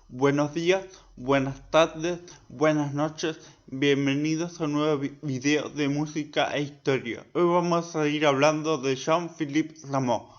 Buenos días, buenas tardes, buenas noches, bienvenidos a un nuevo video de música e historia. Hoy vamos a ir hablando de Jean-Philippe Rameau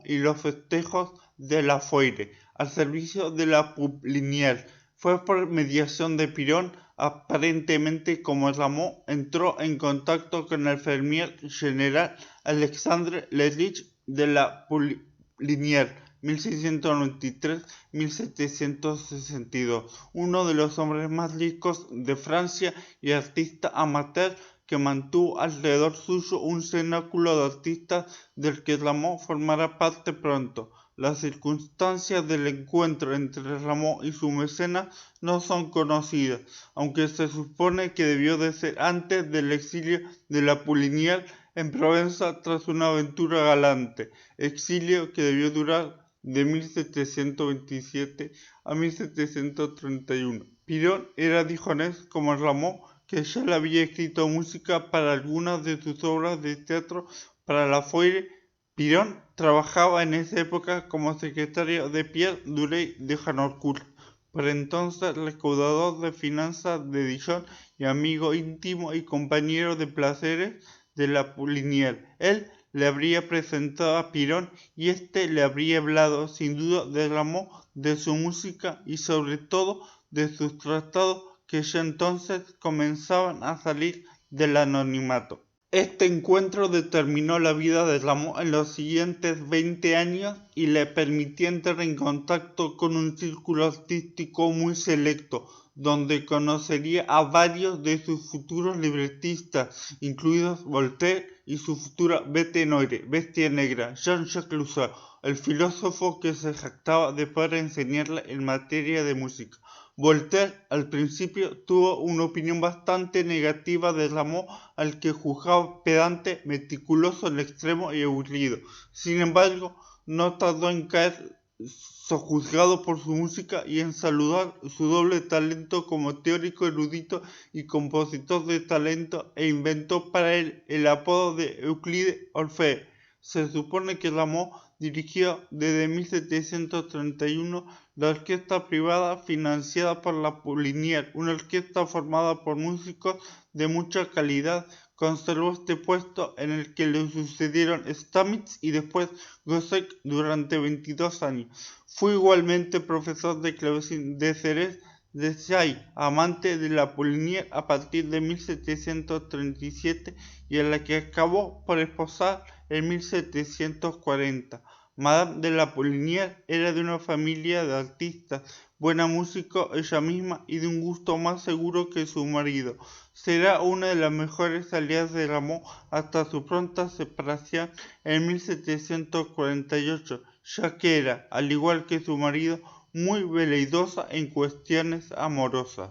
y los festejos de la Foire, al servicio de la Poplinière. Fue por mediación de Piron, aparentemente, como Rameau entró en contacto con el fermier general Alexandre Lerich de la Poplinière, 1693-1762, uno de los hombres más ricos de Francia y artista amateur que mantuvo alrededor suyo un cenáculo de artistas del que Rameau formará parte pronto. Las circunstancias del encuentro entre Rameau y su mecenas no son conocidas, aunque se supone que debió de ser antes del exilio de la Poplinière en Provenza tras una aventura galante, exilio que debió durar de 1727 a 1731. Piron era dijonés como Rameau, que ya le había escrito música para algunas de sus obras de teatro para la Foire. Piron trabajaba en esa época como secretario de Pierre Duret de Harnoncourt, por entonces recaudador de finanzas de Dijon y amigo íntimo y compañero de placeres de la Poplinière. Él le habría presentado a Piron y éste le habría hablado sin duda de Rameau, de su música y sobre todo de sus tratados que ya entonces comenzaban a salir del anonimato. Este encuentro determinó la vida de Rameau en los siguientes 20 años y le permitió entrar en contacto con un círculo artístico muy selecto, donde conocería a varios de sus futuros libretistas, incluidos Voltaire y su futura Bête Noire, Bestia Negra, Jean-Jacques Rousseau, el filósofo que se jactaba de poder enseñarle en materia de música. Voltaire al principio tuvo una opinión bastante negativa de Rameau, al que juzgaba pedante, meticuloso al extremo y aburrido. Sin embargo, no tardó en caer sojuzgado por su música y en saludar su doble talento como teórico erudito y compositor de talento, e inventó para él el apodo de Euclides Orfeo. Se supone que Rameau dirigió desde 1731 la orquesta privada financiada por la Poplinière, una orquesta formada por músicos de mucha calidad. Conservó este puesto en el que le sucedieron Stamitz y después Gossec durante 22 años. Fue igualmente profesor de clavecín de Thérèse Desailly, amante de la Poplinière a partir de 1737 y a la que acabó por esposar en 1740. Madame de la Poplinière era de una familia de artistas, buena músico ella misma y de un gusto más seguro que su marido. Será una de las mejores aliadas de Rameau hasta su pronta separación en 1748, ya que era, al igual que su marido, muy veleidosa en cuestiones amorosas.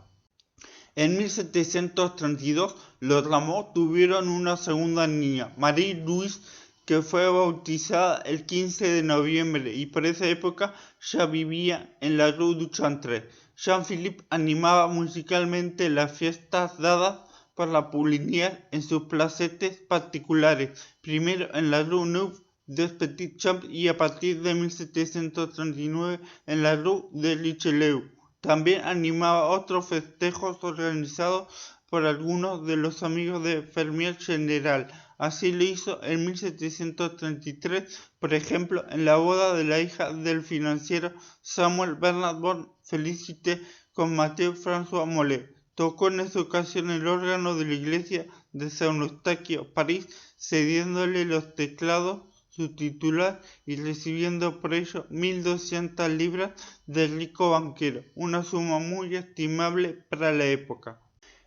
En 1732 los Rameau tuvieron una segunda niña, Marie-Louise, que fue bautizada el 15 de noviembre y por esa época ya vivía en la Rue du Chantre. Jean-Philippe animaba musicalmente las fiestas dadas por la Poplinière en sus placetes particulares, primero en la Rue Neuve des Petits Champs y a partir de 1739 en la Rue de Richelieu. También animaba otros festejos organizados por algunos de los amigos de Fermier General. Así lo hizo en 1733, por ejemplo, en la boda de la hija del financiero Samuel Bernard Bon Félicité con Mathieu François Molé. Tocó en esa ocasión el órgano de la iglesia de San Eustaquio, París, cediéndole los teclados su titular y recibiendo por ello 1.200 libras del rico banquero, una suma muy estimable para la época.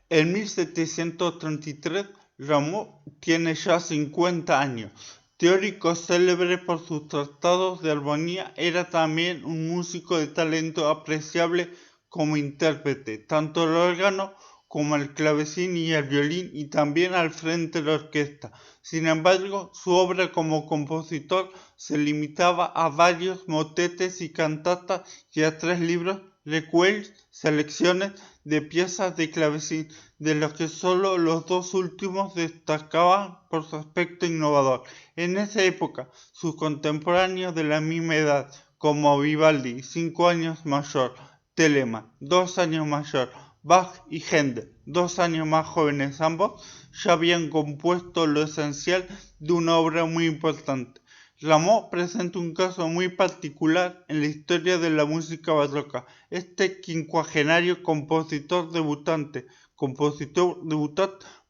En 1733, Rameau tiene ya 50 años. Teórico célebre por sus tratados de armonía, era también un músico de talento apreciable como intérprete, tanto el órgano como el clavecín y el violín, y también al frente de la orquesta. Sin embargo, su obra como compositor se limitaba a varios motetes y cantatas y a 3 libros, recueils, selecciones de piezas de clavecín, de los que solo los 2 últimos destacaban por su aspecto innovador. En esa época, sus contemporáneos de la misma edad, como Vivaldi, 5 años mayor, Telemann, 2 años mayor, Bach y Händel, 2 años más jóvenes ambos, ya habían compuesto lo esencial de una obra muy importante. Rameau presenta un caso muy particular en la historia de la música barroca. Este quincuagenario compositor debutante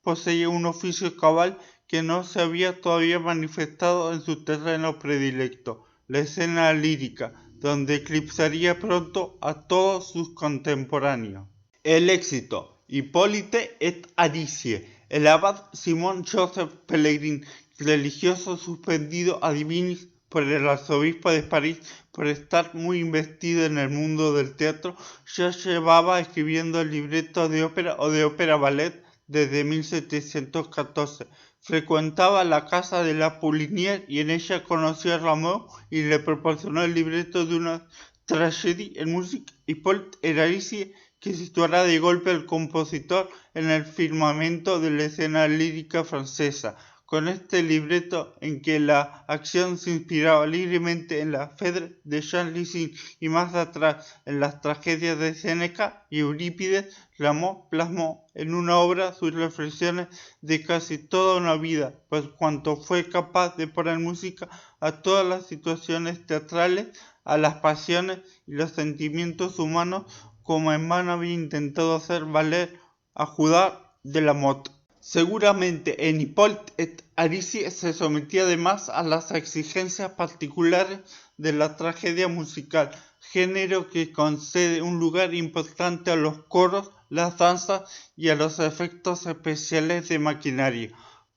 poseía un oficio cabal que no se había todavía manifestado en su terreno predilecto, la escena lírica, donde eclipsaría pronto a todos sus contemporáneos. El éxito, Hippolyte et Aricie. El abad Simón Joseph Pellegrin, religioso suspendido a divinis por el arzobispo de París por estar muy investido en el mundo del teatro, ya llevaba escribiendo libretos de ópera o de ópera ballet desde 1714. Frecuentaba la casa de la Poulinière y en ella conoció a Rameau y le proporcionó el libreto de una tragédie en musique, Hippolyte et Aricie, que situará de golpe al compositor en el firmamento de la escena lírica francesa. Con este libreto en que la acción se inspiraba libremente en la Phèdre de Jean Racine y más atrás en las tragedias de Séneca y Eurípides, Rameau plasmó en una obra sus reflexiones de casi toda una vida, pues cuanto fue capaz de poner música a todas las situaciones teatrales, a las pasiones y los sentimientos humanos, como en vano había intentado hacer valer a Judá de la Motte. Seguramente en Hippolyte et Aricie se sometía además a las exigencias particulares de la tragedia musical, género que concede un lugar importante a los coros, las danzas y a los efectos especiales de maquinaria.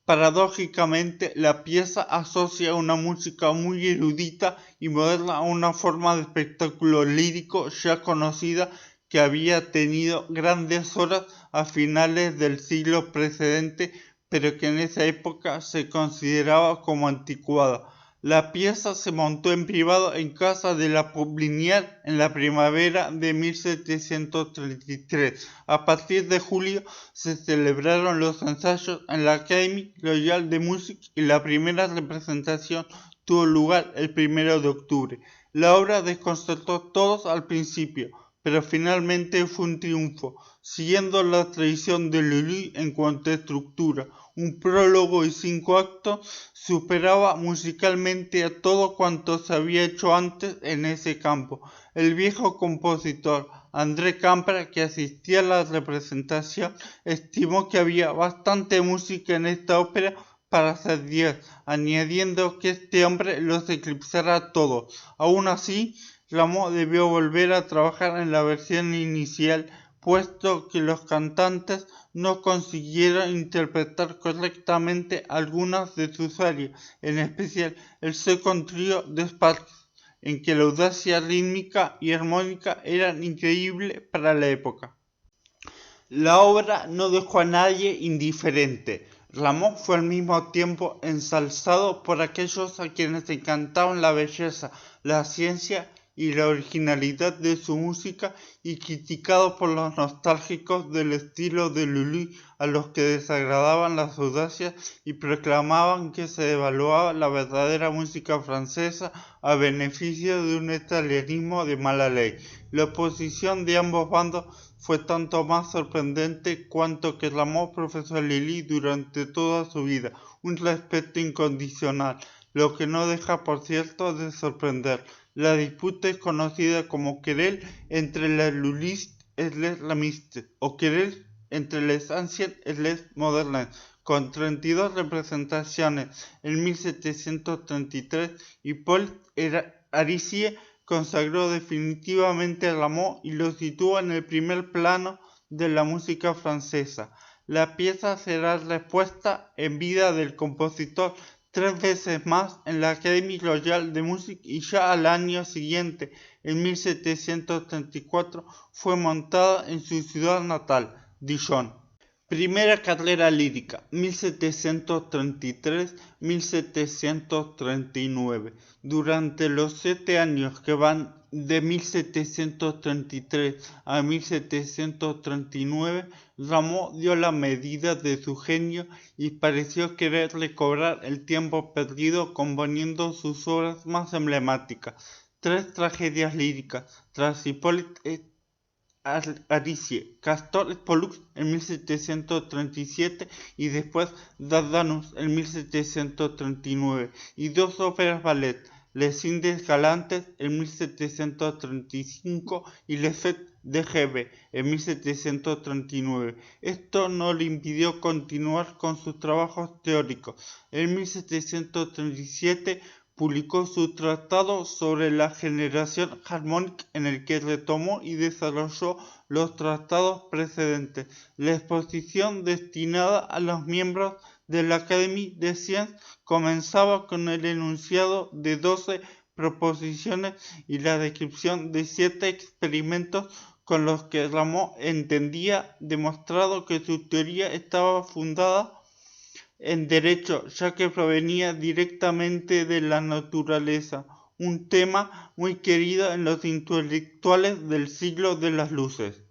Paradójicamente, la pieza asocia una música muy erudita y moderna a una forma de espectáculo lírico ya conocida que había tenido grandes horas a finales del siglo precedente, pero que en esa época se consideraba como anticuada. La pieza se montó en privado en casa de la Poulinière en la primavera de 1733. A partir de julio se celebraron los ensayos en la Académie Royale de Musique y la primera representación tuvo lugar el 1 de octubre. La obra desconcertó a todos al principio, pero finalmente fue un triunfo, siguiendo la tradición de Lully en cuanto a estructura. Un prólogo y 5 actos superaba musicalmente a todo cuanto se había hecho antes en ese campo. El viejo compositor André Campra, que asistía a la representación, estimó que había bastante música en esta ópera para hacer 10, añadiendo que este hombre los eclipsara a todos. Aún así, Rameau debió volver a trabajar en la versión inicial, puesto que los cantantes no consiguieron interpretar correctamente algunas de sus arias, en especial el second trio de Sparks, en que la audacia rítmica y armónica eran increíbles para la época. La obra no dejó a nadie indiferente. Rameau fue al mismo tiempo ensalzado por aquellos a quienes encantaban la belleza, la ciencia y la originalidad de su música y criticado por los nostálgicos del estilo de Lully, a los que desagradaban las audacias y proclamaban que se devaluaba la verdadera música francesa a beneficio de un italianismo de mala ley. La oposición de ambos bandos fue tanto más sorprendente cuanto que Rameau profesó a Lully durante toda su vida un respeto incondicional, lo que no deja por cierto de sorprender. La disputa es conocida como querelle entre les Lullistes et les Ramistes, o querelle entre les Anciens et les Modernes. Con 32 representaciones en 1733, Hippolyte Aricie consagró definitivamente a Rameau y lo situó en el primer plano de la música francesa. La pieza será repuesta en vida del compositor 3 veces más en la Académie Royale de Musique y ya al año siguiente, en 1734, fue montada en su ciudad natal, Dijon. Primera carrera lírica, 1733-1739. Durante los 7 años que van de 1733 a 1739, Rameau dio la medida de su genio y pareció querer recobrar el tiempo perdido componiendo sus obras más emblemáticas. 3 tragedias líricas, tras Hippolyte Aricie, Castor et Pollux en 1737 y después Dardanus en 1739, y dos óperas ballet, Les Indes Galantes en 1735 y Les Fêtes de Hebe en 1739. Esto no le impidió continuar con sus trabajos teóricos. En 1737 publicó su tratado sobre la generación armónica, en el que retomó y desarrolló los tratados precedentes. La exposición destinada a los miembros de la Académie des Sciences comenzaba con el enunciado de 12 proposiciones y la descripción de 7 experimentos con los que Rameau entendía demostrado que su teoría estaba fundada en derecho, ya que provenía directamente de la naturaleza, un tema muy querido en los intelectuales del siglo de las luces.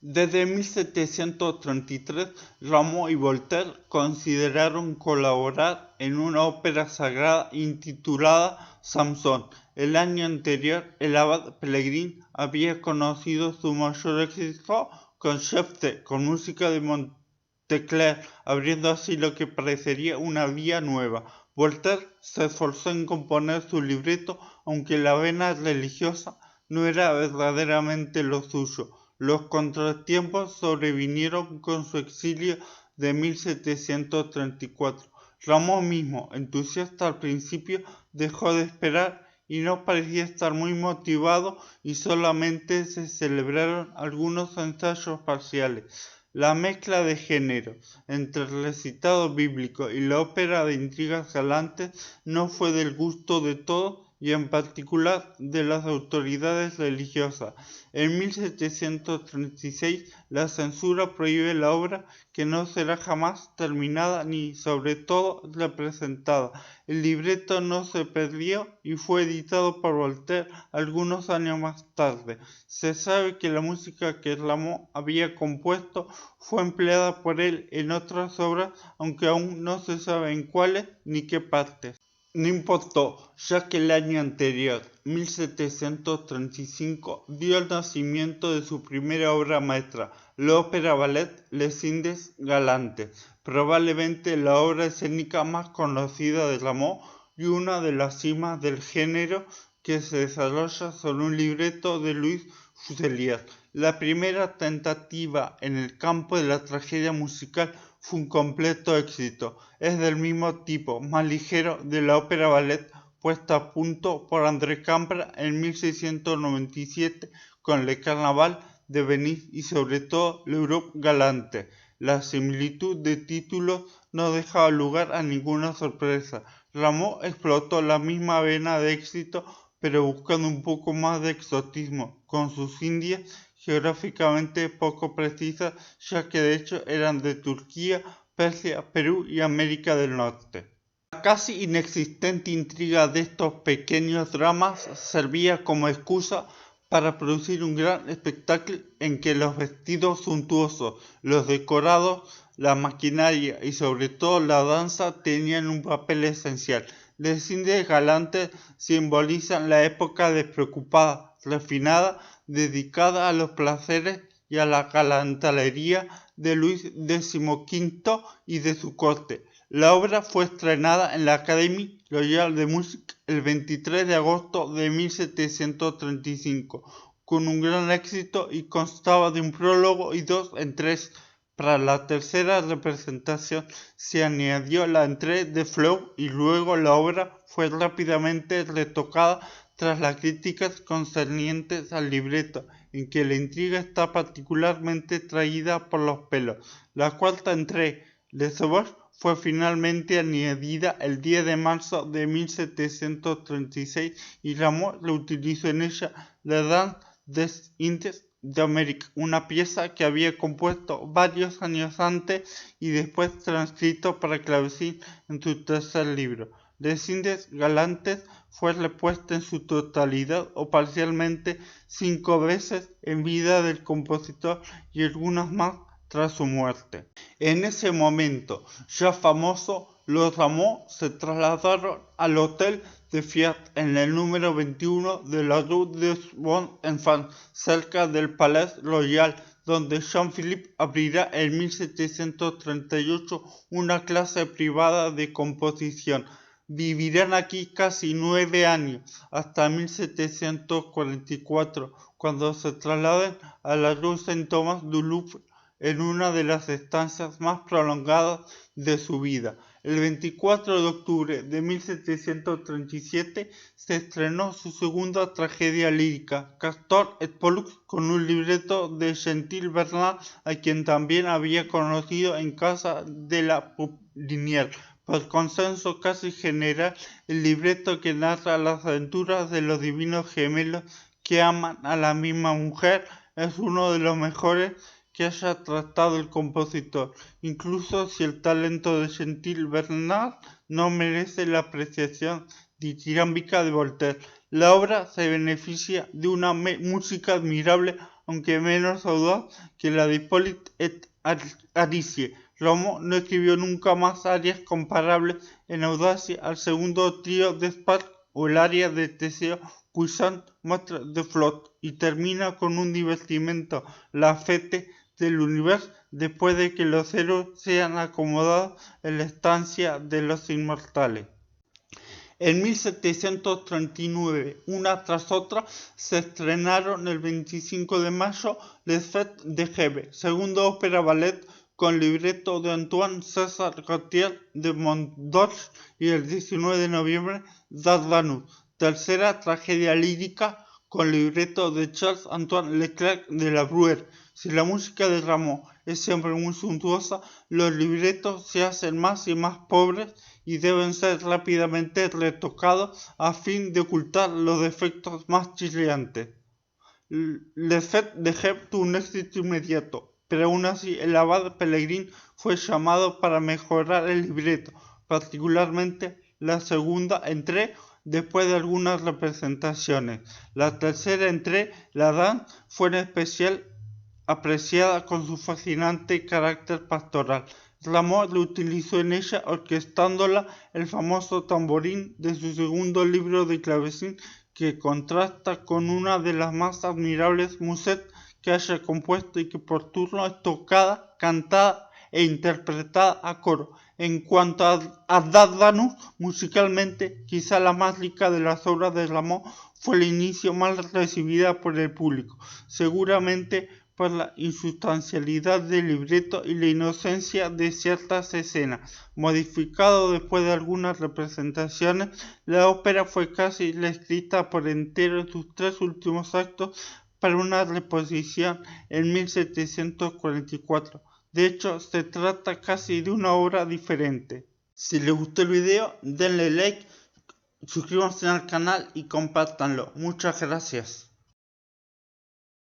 Desde 1733, Rameau y Voltaire consideraron colaborar en una ópera sagrada intitulada Samson. El año anterior, el abad Pellegrin había conocido su mayor éxito con Jefte, con música de Monteclair, abriendo así lo que parecería una vía nueva. Voltaire se esforzó en componer su libreto, aunque la vena religiosa no era verdaderamente lo suyo. Los contratiempos sobrevinieron con su exilio de 1734. Rameau mismo, entusiasta al principio, dejó de esperar y no parecía estar muy motivado, y solamente se celebraron algunos ensayos parciales. La mezcla de género entre el recitado bíblico y la ópera de intrigas galantes no fue del gusto de todos, y en particular de las autoridades religiosas. En 1736 la censura prohíbe la obra, que no será jamás terminada ni sobre todo representada. El libreto no se perdió y fue editado por Voltaire algunos años más tarde. Se sabe que la música que Rameau había compuesto fue empleada por él en otras obras, aunque aún no se sabe en cuáles ni qué partes. No importó, ya que el año anterior, 1735, dio el nacimiento de su primera obra maestra, la ópera ballet Les Indes Galantes, probablemente la obra escénica más conocida de Rameau y una de las cimas del género, que se desarrolla sobre un libreto de Louis Fuselier. La primera tentativa en el campo de la tragedia musical fue un completo éxito. Es del mismo tipo, más ligero, de la ópera ballet puesta a punto por André Campra en 1697 con Le Carnaval de Venise y sobre todo l'Europe Galante. La similitud de títulos no dejaba lugar a ninguna sorpresa. Rameau explotó la misma vena de éxito, pero buscando un poco más de exotismo, con sus indias geográficamente poco precisas, ya que de hecho eran de Turquía, Persia, Perú y América del Norte. La casi inexistente intriga de estos pequeños dramas servía como excusa para producir un gran espectáculo en que los vestidos suntuosos, los decorados, la maquinaria y sobre todo la danza tenían un papel esencial. Les Indes Galantes simbolizan la época despreocupada, refinada, dedicada a los placeres y a la galantería de Luis XV y de su corte. La obra fue estrenada en la Académie Royale de Musique el 23 de agosto de 1735, con un gran éxito, y constaba de un prólogo y dos entrées. Para la tercera representación se añadió la entrée de Fleu, y luego la obra fue rápidamente retocada tras las críticas concernientes al libreto, en que la intriga está particularmente traída por los pelos. La cuarta entrée, Le Sauvage, fue finalmente añadida el 10 de marzo de 1736 y Rameau reutilizó en ella La Danse des Indes d'Amérique, una pieza que había compuesto varios años antes y después transcrito para clavecín en su tercer libro. Les Indes Galantes fue repuesta en su totalidad o parcialmente 5 veces en vida del compositor y algunas más tras su muerte. En ese momento, ya famoso, los Rameau se trasladaron al Hotel de Fiat en el número 21 de la Rue des Bons Enfants, cerca del Palais Royal, donde Jean-Philippe abrirá en 1738 una clase privada de composición. Vivirán aquí casi 9 años, hasta 1744, cuando se trasladen a la Rue Saint-Thomas du Louvre, en una de las estancias más prolongadas de su vida. El 24 de octubre de 1737 se estrenó su segunda tragedia lírica, Castor et Pollux, con un libreto de Gentil Bernard, a quien también había conocido en casa de la Poudinière. Por consenso casi general, el libreto que narra las aventuras de los divinos gemelos que aman a la misma mujer es uno de los mejores que haya tratado el compositor, incluso si el talento de Gentil Bernard no merece la apreciación ditírambica de Voltaire. La obra se beneficia de una música admirable, aunque menos audaz que la de Hippolyte et Aricie. Rameau no escribió nunca más arias comparables en audacia al segundo trío de Spark o el aria de Teseo Puissant Maître de Flotte, y termina con un divertimento, la fête de l'univers, después de que los héroes sean acomodados en la estancia de los inmortales. En 1739, una tras otra, se estrenaron el 25 de mayo Les Fêtes de Hebe, segunda ópera ballet con libreto de Antoine César Gautier de Mondors, y el 19 de noviembre Dardanus, tercera tragedia lírica con libreto de Charles Antoine Leclerc de la Bruyère. Si la música de Rameau es siempre muy suntuosa, los libretos se hacen más y más pobres y deben ser rápidamente retocados a fin de ocultar los defectos más chillantes. Les Fêtes de Hebe tuvo un éxito inmediato, pero aún así el abad Pellegrin fue llamado para mejorar el libreto, particularmente la segunda entrée, después de algunas representaciones. La tercera entrée, la danse, fue en especial apreciada con su fascinante carácter pastoral. Rameau lo utilizó en ella orquestándola el famoso tamborín de su segundo libro de clavecín, que contrasta con una de las más admirables musettes que haya compuesto y que por turno es tocada, cantada e interpretada a coro. En cuanto a Dardanus, musicalmente, quizá la más rica de las obras de Rameau, fue el inicio mal recibida por el público, seguramente por la insustancialidad del libreto y la inocencia de ciertas escenas. Modificado después de algunas representaciones, la ópera fue casi reescrita por entero en sus 3 últimos actos para una reposición en 1744. De hecho, se trata casi de una obra diferente. Si les gustó el video, denle like, suscríbanse al canal y compártanlo. Muchas gracias.